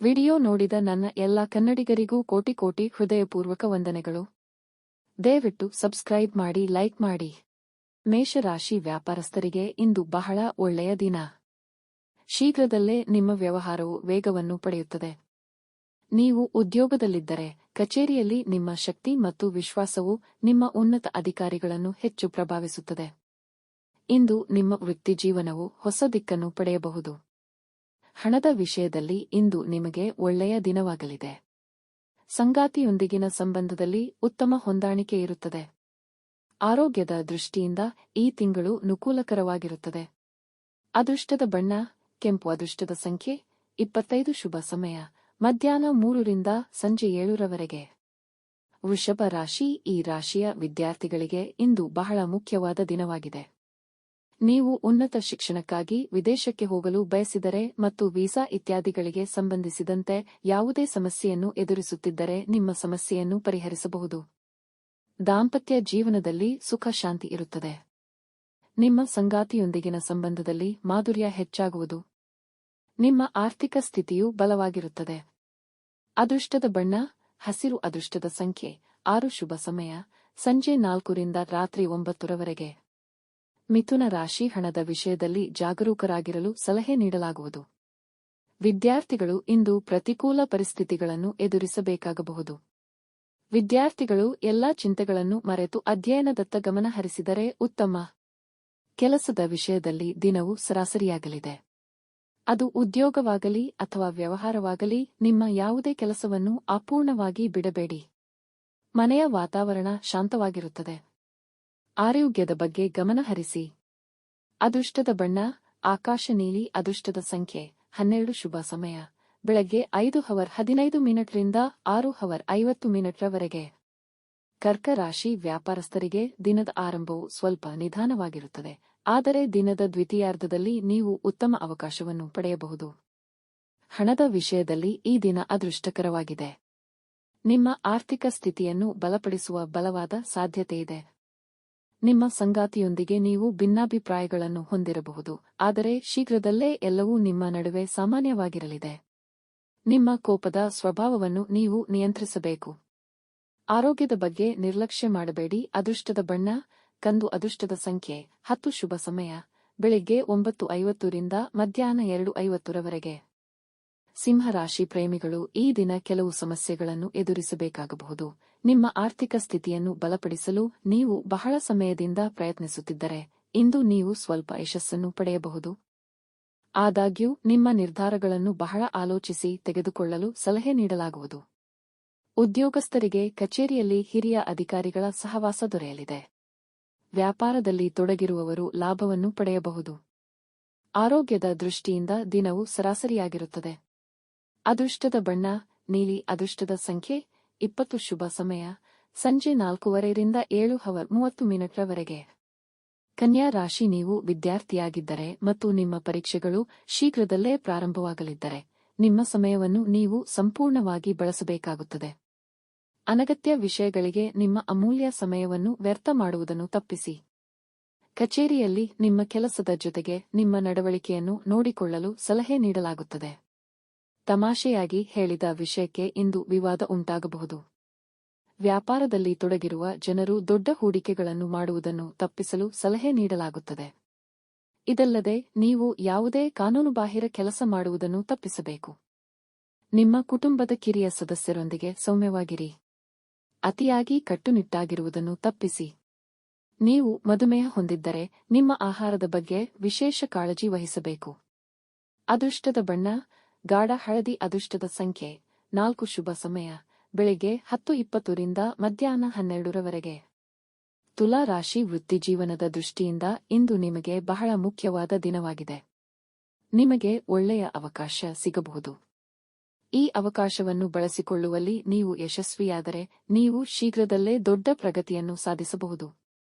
Video ನೋಡಿದ ನನ್ನ ಎಲ್ಲ ಕನ್ನಡಿಗರಿಗೂ ಕೋಟಿ ಕೋಟಿ ಹೃದಯಪೂರ್ವಕ ವಂದನೆಗಳು. ದಯವಿಟ್ಟು ಸಬ್ಸ್ಕ್ರೈಬ್ ಮಾಡಿ, ಲೈಕ್ ಮಾಡಿ. ಮೇಷರಾಶಿ ವ್ಯಾಪಾರಸ್ಥರಿಗೆ ಇಂದು ಬಹಳ ಒಳ್ಳೆಯ ದಿನ. ಶೀಘ್ರದಲ್ಲೇ ನಿಮ್ಮ ವ್ಯವಹಾರವು ವೇಗವನ್ನು ಪಡೆಯುತ್ತದೆ. ನೀವು ಉದ್ಯೋಗದಲ್ಲಿದ್ದರೆ ಕಚೇರಿಯಲ್ಲಿ ನಿಮ್ಮ ಶಕ್ತಿ ಮತ್ತು ವಿಶ್ವಾಸವು ನಿಮ್ಮ ಉನ್ನತ ಅಧಿಕಾರಿಗಳನ್ನು ಹೆಚ್ಚು ಪ್ರಭಾವಿಸುತ್ತದೆ. ಇಂದು ನಿಮ್ಮ ವೃತ್ತಿಜೀವನವು ಹೊಸ ದಿಕ್ಕನ್ನು ಪಡೆಯಬಹುದು. ಹಣದ ವಿಷಯದಲ್ಲಿ ಇಂದು ನಿಮಗೆ ಒಳ್ಳೆಯ ದಿನವಾಗಲಿದೆ. ಸಂಗಾತಿಯೊಂದಿಗಿನ ಸಂಬಂಧದಲ್ಲಿ ಉತ್ತಮ ಹೊಂದಾಣಿಕೆ ಇರುತ್ತದೆ. ಆರೋಗ್ಯದ ದೃಷ್ಟಿಯಿಂದ ಈ ತಿಂಗಳು ಅನುಕೂಲಕರವಾಗಿರುತ್ತದೆ. ಅದೃಷ್ಟದ ಬಣ್ಣ ಕೆಂಪು. ಅದೃಷ್ಟದ ಸಂಖ್ಯೆ 25. ಶುಭ ಸಮಯ ಮಧ್ಯಾಹ್ನ 3 ರಿಂದ ಸಂಜೆ 7 ರವರೆಗೆ. ವೃಷಭ ರಾಶಿ. ಈ ರಾಶಿಯ ವಿದ್ಯಾರ್ಥಿಗಳಿಗೆ ಇಂದು ಬಹಳ ಮುಖ್ಯವಾದ ದಿನವಾಗಿದೆ. ನೀವು ಉನ್ನತ ಶಿಕ್ಷಣಕ್ಕಾಗಿ ವಿದೇಶಕ್ಕೆ ಹೋಗಲು ಬಯಸಿದರೆ ಮತ್ತು ವೀಸಾ ಇತ್ಯಾದಿಗಳಿಗೆ ಸಂಬಂಧಿಸಿದಂತೆ ಯಾವುದೇ ಸಮಸ್ಯೆಯನ್ನು ಎದುರಿಸುತ್ತಿದ್ದರೆ ನಿಮ್ಮ ಸಮಸ್ಯೆಯನ್ನು ಪರಿಹರಿಸಬಹುದು. ದಾಂಪತ್ಯ ಜೀವನದಲ್ಲಿ ಸುಖ ಶಾಂತಿ ಇರುತ್ತದೆ. ನಿಮ್ಮ ಸಂಗಾತಿಯೊಂದಿಗಿನ ಸಂಬಂಧದಲ್ಲಿ ಮಾಧುರ್ಯ ಹೆಚ್ಚಾಗುವುದು. ನಿಮ್ಮ ಆರ್ಥಿಕ ಸ್ಥಿತಿಯು ಬಲವಾಗಿರುತ್ತದೆ. ಅದೃಷ್ಟದ ಬಣ್ಣ ಹಸಿರು. ಅದೃಷ್ಟದ ಸಂಖ್ಯೆ 6. ಶುಭ ಸಮಯ ಸಂಜೆ 4 ರಿಂದ ರಾತ್ರಿ 9 ರವರೆಗೆ. ಮಿಥುನ ರಾಶಿ. ಹಣದ ವಿಷಯದಲ್ಲಿ ಜಾಗರೂಕರಾಗಿರಲು ಸಲಹೆ ನೀಡಲಾಗುವುದು. ವಿದ್ಯಾರ್ಥಿಗಳು ಇಂದು ಪ್ರತಿಕೂಲ ಪರಿಸ್ಥಿತಿಗಳನ್ನು ಎದುರಿಸಬೇಕಾಗಬಹುದು. ವಿದ್ಯಾರ್ಥಿಗಳು ಎಲ್ಲಾ ಚಿಂತೆಗಳನ್ನು ಮರೆತು ಅಧ್ಯಯನದತ್ತ ಗಮನ ಹರಿಸಿದರೆ ಉತ್ತಮ. ಕೆಲಸದ ವಿಷಯದಲ್ಲಿ ದಿನವು ಸರಾಸರಿಯಾಗಲಿದೆ. ಅದು ಉದ್ಯೋಗವಾಗಲಿ ಅಥವಾ ವ್ಯವಹಾರವಾಗಲಿ, ನಿಮ್ಮ ಯಾವುದೇ ಕೆಲಸವನ್ನು ಅಪೂರ್ಣವಾಗಿ ಬಿಡಬೇಡಿ. ಮನೆಯ ವಾತಾವರಣ ಶಾಂತವಾಗಿರುತ್ತದೆ. ಆರೋಗ್ಯದ ಬಗ್ಗೆ ಗಮನ ಹರಿಸಿ. ಅದೃಷ್ಟದ ಬಣ್ಣ ಆಕಾಶ ನೀಲಿ. ಅದೃಷ್ಟದ ಸಂಖ್ಯೆ 12. ಶುಭ ಸಮಯ ಬೆಳಗ್ಗೆ 5:15 ರಿಂದ 6:50 ರವರೆಗೆ. ಕರ್ಕ ರಾಶಿ ವ್ಯಾಪಾರಸ್ಥರಿಗೆ ದಿನದ ಆರಂಭವು ಸ್ವಲ್ಪ ನಿಧಾನವಾಗಿರುತ್ತದೆ, ಆದರೆ ದಿನದ ದ್ವಿತೀಯಾರ್ಧದಲ್ಲಿ ನೀವು ಉತ್ತಮ ಅವಕಾಶವನ್ನು ಪಡೆಯಬಹುದು. ಹಣದ ವಿಷಯದಲ್ಲಿ ಈ ದಿನ ಅದೃಷ್ಟಕರವಾಗಿದೆ. ನಿಮ್ಮ ಆರ್ಥಿಕ ಸ್ಥಿತಿಯನ್ನು ಬಲಪಡಿಸುವ ಬಲವಾದ ಸಾಧ್ಯತೆಯಿದೆ. ನಿಮ್ಮ ಸಂಗಾತಿಯೊಂದಿಗೆ ನೀವು ಭಿನ್ನಾಭಿಪ್ರಾಯಗಳನ್ನು ಹೊಂದಿರಬಹುದು, ಆದರೆ ಶೀಘ್ರದಲ್ಲೇ ಎಲ್ಲವೂ ನಿಮ್ಮ ನಡುವೆ ಸಾಮಾನ್ಯವಾಗಿರಲಿದೆ. ನಿಮ್ಮ ಕೋಪದ ಸ್ವಭಾವವನ್ನು ನೀವು ನಿಯಂತ್ರಿಸಬೇಕು. ಆರೋಗ್ಯದ ಬಗ್ಗೆ ನಿರ್ಲಕ್ಷ್ಯ ಮಾಡಬೇಡಿ. ಅದೃಷ್ಟದ ಬಣ್ಣ ಕಂದು. ಅದೃಷ್ಟದ ಸಂಖ್ಯೆ 10. ಶುಭ ಸಮಯ ಬೆಳಿಗ್ಗೆ 9:50 ರಿಂದ ಮಧ್ಯಾಹ್ನ 2:50 ರವರೆಗೆ. ಸಿಂಹರಾಶಿ ಪ್ರೇಮಿಗಳು ಈ ದಿನ ಕೆಲವು ಸಮಸ್ಯೆಗಳನ್ನು ಎದುರಿಸಬೇಕಾಗಬಹುದು. ನಿಮ್ಮ ಆರ್ಥಿಕ ಸ್ಥಿತಿಯನ್ನು ಬಲಪಡಿಸಲು ನೀವು ಬಹಳ ಸಮಯದಿಂದ ಪ್ರಯತ್ನಿಸುತ್ತಿದ್ದರೆ ಇಂದು ನೀವು ಸ್ವಲ್ಪ ಯಶಸ್ಸನ್ನು ಪಡೆಯಬಹುದು. ಆದಾಗ್ಯೂ ನಿಮ್ಮ ನಿರ್ಧಾರಗಳನ್ನು ಬಹಳ ಆಲೋಚಿಸಿ ತೆಗೆದುಕೊಳ್ಳಲು ಸಲಹೆ ನೀಡಲಾಗುವುದು. ಉದ್ಯೋಗಸ್ಥರಿಗೆ ಕಚೇರಿಯಲ್ಲಿ ಹಿರಿಯ ಅಧಿಕಾರಿಗಳ ಸಹವಾಸ ದೊರೆಯಲಿದೆ. ವ್ಯಾಪಾರದಲ್ಲಿ ತೊಡಗಿರುವವರು ಲಾಭವನ್ನು ಪಡೆಯಬಹುದು. ಆರೋಗ್ಯದ ದೃಷ್ಟಿಯಿಂದ ದಿನವು ಸರಾಸರಿಯಾಗಿರುತ್ತದೆ. ಅದೃಷ್ಟದ ಬಣ್ಣ ನೀಲಿ. ಅದೃಷ್ಟದ ಸಂಖ್ಯೆ 20. ಶುಭ ಸಮಯ ಸಂಜೆ 4:30 ರಿಂದ 7:30 ರವರೆಗೆ. ಕನ್ಯಾ ರಾಶಿ. ನೀವು ವಿದ್ಯಾರ್ಥಿಯಾಗಿದ್ದರೆ ಮತ್ತು ನಿಮ್ಮ ಪರೀಕ್ಷೆಗಳು ಶೀಘ್ರದಲ್ಲೇ ಪ್ರಾರಂಭವಾಗಲಿದ್ದರೆ ನಿಮ್ಮ ಸಮಯವನ್ನು ನೀವು ಸಂಪೂರ್ಣವಾಗಿ ಬಳಸಬೇಕಾಗುತ್ತದೆ. ಅನಗತ್ಯ ವಿಷಯಗಳಿಗೆ ನಿಮ್ಮ ಅಮೂಲ್ಯ ಸಮಯವನ್ನು ವ್ಯರ್ಥ ಮಾಡುವುದನ್ನು ತಪ್ಪಿಸಿ. ಕಚೇರಿಯಲ್ಲಿ ನಿಮ್ಮ ಕೆಲಸದ ಜೊತೆಗೆ ನಿಮ್ಮ ನಡವಳಿಕೆಯನ್ನು ನೋಡಿಕೊಳ್ಳಲು ಸಲಹೆ ನೀಡಲಾಗುತ್ತದೆ. ತಮಾಷೆಯಾಗಿ ಹೇಳಿದ ವಿಷಯಕ್ಕೆ ಇಂದು ವಿವಾದ ಉಂಟಾಗಬಹುದು. ವ್ಯಾಪಾರದಲ್ಲಿ ತೊಡಗಿರುವ ಜನರು ದೊಡ್ಡ ಹೂಡಿಕೆಗಳನ್ನು ಮಾಡುವುದನ್ನು ತಪ್ಪಿಸಲು ಸಲಹೆ ನೀಡಲಾಗುತ್ತದೆ. ಇದಲ್ಲದೆ ನೀವು ಯಾವುದೇ ಕಾನೂನುಬಾಹಿರ ಕೆಲಸ ಮಾಡುವುದನ್ನು ತಪ್ಪಿಸಬೇಕು. ನಿಮ್ಮ ಕುಟುಂಬದ ಕಿರಿಯ ಸದಸ್ಯರೊಂದಿಗೆ ಸೌಮ್ಯವಾಗಿರಿ. ಅತಿಯಾಗಿ ಕಟ್ಟುನಿಟ್ಟಾಗಿರುವುದನ್ನು ತಪ್ಪಿಸಿ. ನೀವು ಮಧುಮೇಹ ಹೊಂದಿದ್ದರೆ ನಿಮ್ಮ ಆಹಾರದ ಬಗ್ಗೆ ವಿಶೇಷ ಕಾಳಜಿ ವಹಿಸಬೇಕು. ಅದೃಷ್ಟದ ಬಣ್ಣ ಗಾಢ ಹಳದಿ. ಅದೃಷ್ಟದ ಸಂಖ್ಯೆ 4. ಶುಭ ಸಮಯ ಬೆಳಿಗ್ಗೆ 10:20 ರಿಂದ ಮಧ್ಯಾಹ್ನ 12 ರವರೆಗೆ. ತುಲಾ ರಾಶಿ ವೃತ್ತಿಜೀವನದ ದೃಷ್ಟಿಯಿಂದ ಇಂದು ನಿಮಗೆ ಬಹಳ ಮುಖ್ಯವಾದ ದಿನವಾಗಿದೆ. ನಿಮಗೆ ಒಳ್ಳೆಯ ಅವಕಾಶ ಸಿಗಬಹುದು. ಈ ಅವಕಾಶವನ್ನು ಬಳಸಿಕೊಳ್ಳುವಲ್ಲಿ ನೀವು ಯಶಸ್ವಿಯಾದರೆ ನೀವು ಶೀಘ್ರದಲ್ಲೇ ದೊಡ್ಡ ಪ್ರಗತಿಯನ್ನು ಸಾಧಿಸಬಹುದು.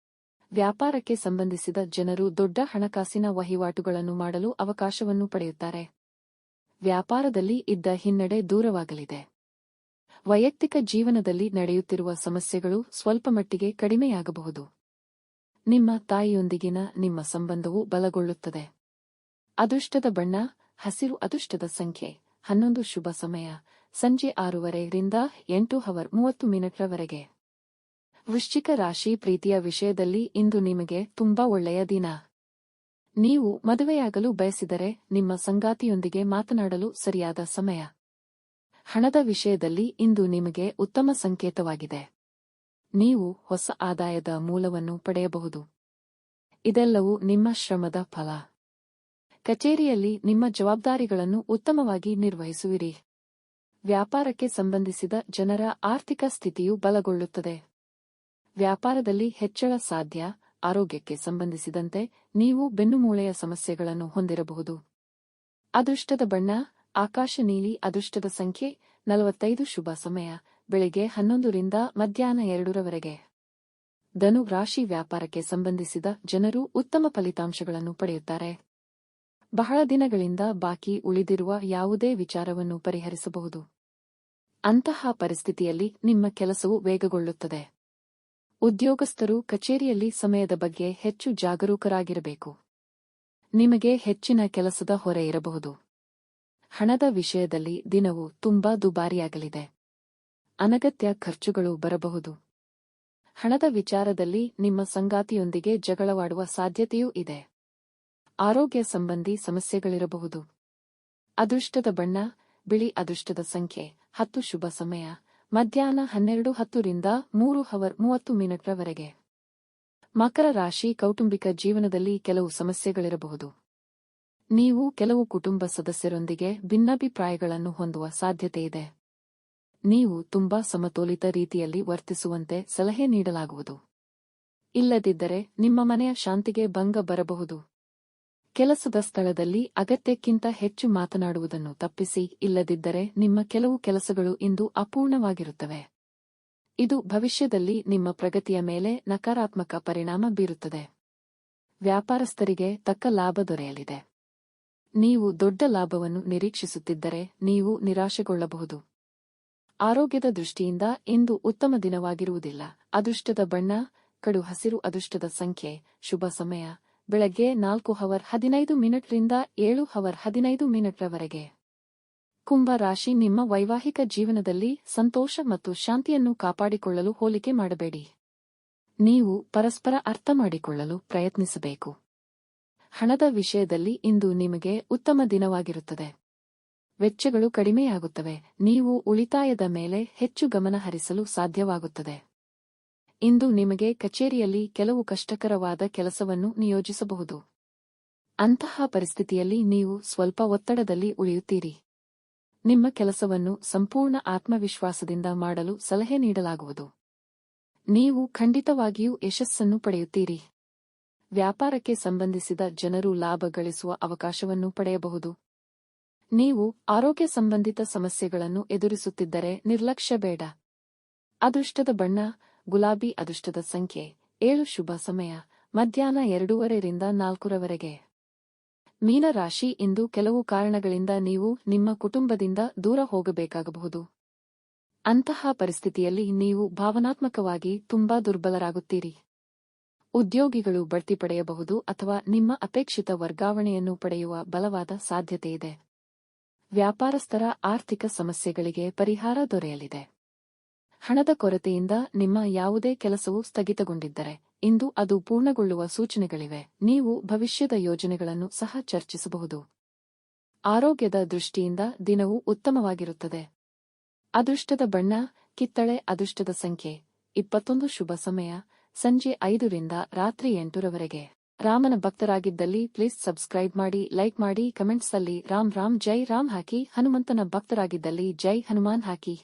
ವ್ಯಾಪಾರಕ್ಕೆ ಸಂಬಂಧಿಸಿದ ಜನರು ದೊಡ್ಡ ಹಣಕಾಸಿನ ವಹಿವಾಟುಗಳನ್ನು ಮಾಡಲು ಅವಕಾಶವನ್ನು ಪಡೆಯುತ್ತಾರೆ. ವ್ಯಾಪಾರದಲ್ಲಿ ಇದ್ದ ಹಿನ್ನಡೆ ದೂರವಾಗಲಿದೆ. ವೈಯಕ್ತಿಕ ಜೀವನದಲ್ಲಿ ನಡೆಯುತ್ತಿರುವ ಸಮಸ್ಯೆಗಳು ಸ್ವಲ್ಪಮಟ್ಟಿಗೆ ಕಡಿಮೆಯಾಗಬಹುದು. ನಿಮ್ಮ ತಾಯಿಯೊಂದಿಗಿನ ನಿಮ್ಮ ಸಂಬಂಧವು ಬಲಗೊಳ್ಳುತ್ತದೆ. ಅದೃಷ್ಟದ ಬಣ್ಣ ಹಸಿರು. ಅದೃಷ್ಟದ ಸಂಖ್ಯೆ 11 ಶುಭ ಸಮಯ ಸಂಜೆ 6:30 ರಿಂದ 8:30 ವೃಶ್ಚಿಕ ರಾಶಿ ಪ್ರೀತಿಯ ವಿಷಯದಲ್ಲಿ ಇಂದು ನಿಮಗೆ ತುಂಬಾ ಒಳ್ಳೆಯ ದಿನ. ನೀವು ಮದುವೆಯಾಗಲು ಬಯಸಿದರೆ ನಿಮ್ಮ ಸಂಗಾತಿಯೊಂದಿಗೆ ಮಾತನಾಡಲು ಸರಿಯಾದ ಸಮಯ. ಹಣದ ವಿಷಯದಲ್ಲಿ ಇಂದು ನಿಮಗೆ ಉತ್ತಮ ಸಂಕೇತವಾಗಿದೆ. ನೀವು ಹೊಸ ಆದಾಯದ ಮೂಲವನ್ನು ಪಡೆಯಬಹುದು. ಇದೆಲ್ಲವೂ ನಿಮ್ಮ ಶ್ರಮದ ಫಲ. ಕಚೇರಿಯಲ್ಲಿ ನಿಮ್ಮ ಜವಾಬ್ದಾರಿಗಳನ್ನು ಉತ್ತಮವಾಗಿ ನಿರ್ವಹಿಸುವಿರಿ. ವ್ಯಾಪಾರಕ್ಕೆ ಸಂಬಂಧಿಸಿದ ಜನರ ಆರ್ಥಿಕ ಸ್ಥಿತಿಯು ಬಲಗೊಳ್ಳುತ್ತದೆ. ವ್ಯಾಪಾರದಲ್ಲಿ ಹೆಚ್ಚಳ ಸಾಧ್ಯ. ಆರೋಗ್ಯಕ್ಕೆ ಸಂಬಂಧಿಸಿದಂತೆ ನೀವು ಬೆನ್ನುಮೂಳೆಯ ಸಮಸ್ಯೆಗಳನ್ನು ಹೊಂದಿರಬಹುದು. ಅದೃಷ್ಟದ ಬಣ್ಣ ಆಕಾಶ ನೀಲಿ. ಅದೃಷ್ಟದ ಸಂಖ್ಯೆ 45. ಶುಭ ಸಮಯ ಬೆಳಿಗ್ಗೆ 11 ರಿಂದ ಮಧ್ಯಾಹ್ನ 2 ಧನು ರಾಶಿ ವ್ಯಾಪಾರಕ್ಕೆ ಸಂಬಂಧಿಸಿದ ಜನರು ಉತ್ತಮ ಫಲಿತಾಂಶಗಳನ್ನು ಪಡೆಯುತ್ತಾರೆ. ಬಹಳ ದಿನಗಳಿಂದ ಬಾಕಿ ಉಳಿದಿರುವ ಯಾವುದೇ ವಿಚಾರವನ್ನು ಪರಿಹರಿಸಬಹುದು. ಅಂತಹ ಪರಿಸ್ಥಿತಿಯಲ್ಲಿ ನಿಮ್ಮ ಕೆಲಸವು ವೇಗಗೊಳ್ಳುತ್ತದೆ. ಉದ್ಯೋಗಸ್ಥರು ಕಚೇರಿಯಲ್ಲಿ ಸಮಯದ ಬಗ್ಗೆ ಹೆಚ್ಚು ಜಾಗರೂಕರಾಗಿರಬೇಕು. ನಿಮಗೆ ಹೆಚ್ಚಿನ ಕೆಲಸದ ಹೊರೆ ಇರಬಹುದು. ಹಣದ ವಿಷಯದಲ್ಲಿ ದಿನವು ತುಂಬಾ ದುಬಾರಿಯಾಗಲಿದೆ. ಅನಗತ್ಯ ಖರ್ಚುಗಳು ಬರಬಹುದು. ಹಣದ ವಿಚಾರದಲ್ಲಿ ನಿಮ್ಮ ಸಂಗಾತಿಯೊಂದಿಗೆ ಜಗಳವಾಡುವ ಸಾಧ್ಯತೆಯೂ ಇದೆ. ಆರೋಗ್ಯ ಸಂಬಂಧಿ ಸಮಸ್ಯೆಗಳಿರಬಹುದು. ಅದೃಷ್ಟದ ಬಣ್ಣ ಬಿಳಿ. ಅದೃಷ್ಟದ ಸಂಖ್ಯೆ 10. ಶುಭ ಸಮಯ ಮಧ್ಯಾಹ್ನ 12:10 ರಿಂದ 3:30 ಮಕರ ರಾಶಿ ಕೌಟುಂಬಿಕ ಜೀವನದಲ್ಲಿ ಕೆಲವು ಸಮಸ್ಯೆಗಳಿರಬಹುದು. ನೀವು ಕೆಲವು ಕುಟುಂಬ ಸದಸ್ಯರೊಂದಿಗೆ ಭಿನ್ನಾಭಿಪ್ರಾಯಗಳನ್ನು ಹೊಂದುವ ಸಾಧ್ಯತೆಯಿದೆ. ನೀವು ತುಂಬಾ ಸಮತೋಲಿತ ರೀತಿಯಲ್ಲಿ ವರ್ತಿಸುವಂತೆ ಸಲಹೆ ನೀಡಲಾಗುವುದು. ಇಲ್ಲದಿದ್ದರೆ ನಿಮ್ಮ ಮನೆಯ ಶಾಂತಿಗೆ ಭಂಗ ಬರಬಹುದು. ಕೆಲಸದ ಸ್ಥಳದಲ್ಲಿ ಅಗತ್ಯಕ್ಕಿಂತ ಹೆಚ್ಚು ಮಾತನಾಡುವುದನ್ನು ತಪ್ಪಿಸಿ. ಇಲ್ಲದಿದ್ದರೆ ನಿಮ್ಮ ಕೆಲವು ಕೆಲಸಗಳು ಇಂದು ಅಪೂರ್ಣವಾಗಿರುತ್ತವೆ. ಇದು ಭವಿಷ್ಯದಲ್ಲಿ ನಿಮ್ಮ ಪ್ರಗತಿಯ ಮೇಲೆ ನಕಾರಾತ್ಮಕ ಪರಿಣಾಮ ಬೀರುತ್ತದೆ. ವ್ಯಾಪಾರಸ್ಥರಿಗೆ ತಕ್ಕ ಲಾಭ ದೊರೆಯಲಿದೆ. ನೀವು ದೊಡ್ಡ ಲಾಭವನ್ನು ನಿರೀಕ್ಷಿಸುತ್ತಿದ್ದರೆ ನೀವು ನಿರಾಶೆಗೊಳ್ಳಬಹುದು. ಆರೋಗ್ಯದ ದೃಷ್ಟಿಯಿಂದ ಇಂದು ಉತ್ತಮ ದಿನವಾಗಿರುವುದಿಲ್ಲ. ಅದೃಷ್ಟದ ಬಣ್ಣ ಕಡು ಹಸಿರು. ಅದೃಷ್ಟದ ಸಂಖ್ಯೆ ಶುಭ ಸಮಯ ಬೆಳಗ್ಗೆ 4:15 ರಿಂದ 7:15 ಕುಂಭ ರಾಶಿ ನಿಮ್ಮ ವೈವಾಹಿಕ ಜೀವನದಲ್ಲಿ ಸಂತೋಷ ಮತ್ತು ಶಾಂತಿಯನ್ನು ಕಾಪಾಡಿಕೊಳ್ಳಲು ಹೋಲಿಕೆ ಮಾಡಬೇಡಿ. ನೀವು ಪರಸ್ಪರ ಅರ್ಥ ಮಾಡಿಕೊಳ್ಳಲು ಪ್ರಯತ್ನಿಸಬೇಕು. ಹಣದ ವಿಷಯದಲ್ಲಿ ಇಂದು ನಿಮಗೆ ಉತ್ತಮ ದಿನವಾಗಿರುತ್ತದೆ. ವೆಚ್ಚಗಳು ಕಡಿಮೆಯಾಗುತ್ತವೆ. ನೀವು ಉಳಿತಾಯದ ಮೇಲೆ ಹೆಚ್ಚು ಗಮನ ಹರಿಸಲು ಸಾಧ್ಯವಾಗುತ್ತದೆ. ಇಂದು ನಿಮಗೆ ಕಚೇರಿಯಲ್ಲಿ ಕೆಲವು ಕಷ್ಟಕರವಾದ ಕೆಲಸವನ್ನು ನಿಯೋಜಿಸಬಹುದು. ಅಂತಹ ಪರಿಸ್ಥಿತಿಯಲ್ಲಿ ನೀವು ಸ್ವಲ್ಪ ಒತ್ತಡದಲ್ಲಿ ಉಳಿಯುತ್ತೀರಿ. ನಿಮ್ಮ ಕೆಲಸವನ್ನು ಸಂಪೂರ್ಣ ಆತ್ಮವಿಶ್ವಾಸದಿಂದ ಮಾಡಲು ಸಲಹೆ ನೀಡಲಾಗುವುದು. ನೀವು ಖಂಡಿತವಾಗಿಯೂ ಯಶಸ್ಸನ್ನು ಪಡೆಯುತ್ತೀರಿ. ವ್ಯಾಪಾರಕ್ಕೆ ಸಂಬಂಧಿಸಿದ ಜನರು ಲಾಭ ಗಳಿಸುವ ಅವಕಾಶವನ್ನು ಪಡೆಯಬಹುದು. ನೀವು ಆರೋಗ್ಯ ಸಂಬಂಧಿತ ಸಮಸ್ಯೆಗಳನ್ನು ಎದುರಿಸುತ್ತಿದ್ದರೆ ನಿರ್ಲಕ್ಷ್ಯ ಬೇಡ. ಅದೃಷ್ಟದ ಬಣ್ಣ ಗುಲಾಬಿ. ಅದೃಷ್ಟದ ಸಂಖ್ಯೆ 7. ಶುಭ ಸಮಯ ಮಧ್ಯಾಹ್ನ 2:30 ರಿಂದ 4 ಮೀನ ರಾಶಿ ಇಂದು ಕೆಲವು ಕಾರಣಗಳಿಂದ ನೀವು ನಿಮ್ಮ ಕುಟುಂಬದಿಂದ ದೂರ ಹೋಗಬೇಕಾಗಬಹುದು. ಅಂತಹ ಪರಿಸ್ಥಿತಿಯಲ್ಲಿ ನೀವು ಭಾವನಾತ್ಮಕವಾಗಿ ತುಂಬಾ ದುರ್ಬಲರಾಗುತ್ತೀರಿ. ಉದ್ಯೋಗಿಗಳು ಬಡ್ತಿ ಪಡೆಯಬಹುದು ಅಥವಾ ನಿಮ್ಮ ಅಪೇಕ್ಷಿತ ವರ್ಗಾವಣೆಯನ್ನು ಪಡೆಯುವ ಬಲವಾದ ಸಾಧ್ಯತೆಯಿದೆ. ವ್ಯಾಪಾರಸ್ಥರ ಆರ್ಥಿಕ ಸಮಸ್ಯೆಗಳಿಗೆ ಪರಿಹಾರ ದೊರೆಯಲಿದೆ. ಹಣದ ಕೊರತೆಯಿಂದ ನಿಮ್ಮ ಯಾವುದೇ ಕೆಲಸವು ಸ್ಥಗಿತಗೊಂಡಿದ್ದರೆ ಇಂದು ಅದು ಪೂರ್ಣಗೊಳ್ಳುವ ಸೂಚನೆಗಳಿವೆ. ನೀವು ಭವಿಷ್ಯದ ಯೋಜನೆಗಳನ್ನು ಸಹ ಚರ್ಚಿಸಬಹುದು. ಆರೋಗ್ಯದ ದೃಷ್ಟಿಯಿಂದ ದಿನವು ಉತ್ತಮವಾಗಿರುತ್ತದೆ. ಅದೃಷ್ಟದ ಬಣ್ಣ ಕಿತ್ತಳೆ. ಅದೃಷ್ಟದ ಸಂಖ್ಯೆ 21. ಶುಭ ಸಮಯ ಸಂಜೆ 5 ರಿಂದ ರಾತ್ರಿ 8 ರಾಮನ ಭಕ್ತರಾಗಿದ್ದಲ್ಲಿ ಪ್ಲೀಸ್ ಸಬ್ಸ್ಕ್ರೈಬ್ ಮಾಡಿ, ಲೈಕ್ ಮಾಡಿ, ಕಮೆಂಟ್ಸ್ ಅಲ್ಲಿ ರಾಮ್ ರಾಮ್ ಜೈ ರಾಮ್ ಹಾಕಿ. ಹನುಮಂತನ ಭಕ್ತರಾಗಿದ್ದಲ್ಲಿ ಜೈ ಹನುಮಾನ್ ಹಾಕಿ.